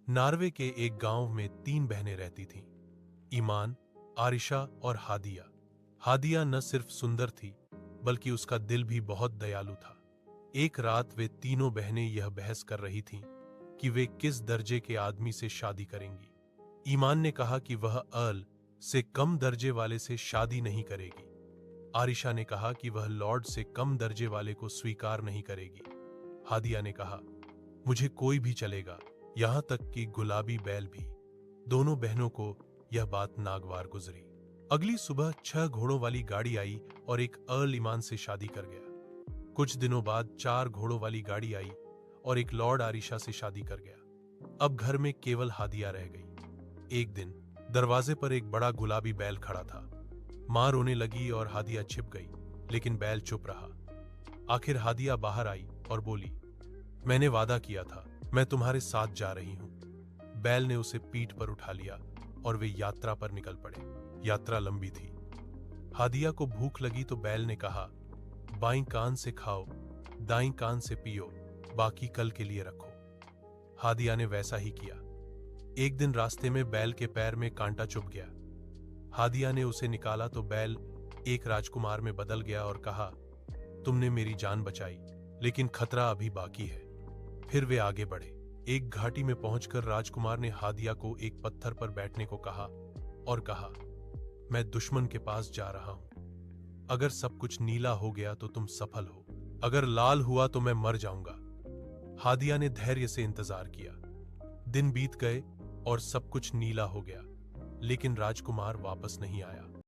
Norway के एक गांव में 3 बहनें रहती थीं। ईमान, आरिशा और हादिया। हादिया न सिर्फ सुंदर थी, बल्कि उसका दिल भी बहुत दयालु था। एक रात वे तीनों बहनें यह बहस कर रही थीं कि वे किस दर्जे के आदमी से शादी करेंगी। ईमान ने कहा कि वह अर्ल से कम दर्जे वाले से शादी नहीं करेगी। आरिशा ने कहा कि वह लॉर्ड से कम दर्जे वाले को स्वीकार नहीं करेगी। हादिया ने कहा, मुझे कोई भी चलेगा, यहां तक कि गुलाबी बैल भी। दोनों बहनों को यह बात नागवार गुजरी। अगली सुबह 6 घोड़ों वाली गाड़ी आई और एक अर्ल ईमान से शादी कर गया। कुछ दिनों बाद 4 घोड़ों वाली गाड़ी आई और एक लॉर्ड आरिशा से शादी कर गया। अब घर में केवल हादिया रह गई। एक दिन दरवाजे पर एक बड़ा गुलाबी बैल खड़ा था। मां रोने लगी और हादिया छिप गई, लेकिन बैल चुप रहा। आखिर हादिया बाहर आई और बोली, मैंने वादा किया था, मैं तुम्हारे साथ जा रही हूं। बैल ने उसे पीठ पर उठा लिया और वे यात्रा पर निकल पड़े। यात्रा लंबी थी। हादिया को भूख लगी तो बैल ने कहा, बाईं कान से खाओ, दाईं कान से पियो, बाकी कल के लिए रखो। हादिया ने वैसा ही किया। एक दिन रास्ते में बैल के पैर में कांटा चुभ गया। हादिया ने उसे निकाला तो बैल एक राजकुमार में बदल गया और कहा, तुमने मेरी जान बचाई, लेकिन खतरा अभी बाकी है। फिर वे आगे बढ़े। एक घाटी में पहुंचकर राजकुमार ने हादिया को एक पत्थर पर बैठने को कहा और कहा, मैं दुश्मन के पास जा रहा हूं। अगर सब कुछ नीला हो गया तो तुम सफल हो, अगर लाल हुआ तो मैं मर जाऊंगा। हादिया ने धैर्य से इंतजार किया। दिन बीत गए और सब कुछ नीला हो गया, लेकिन राजकुमार वापस नहीं आया।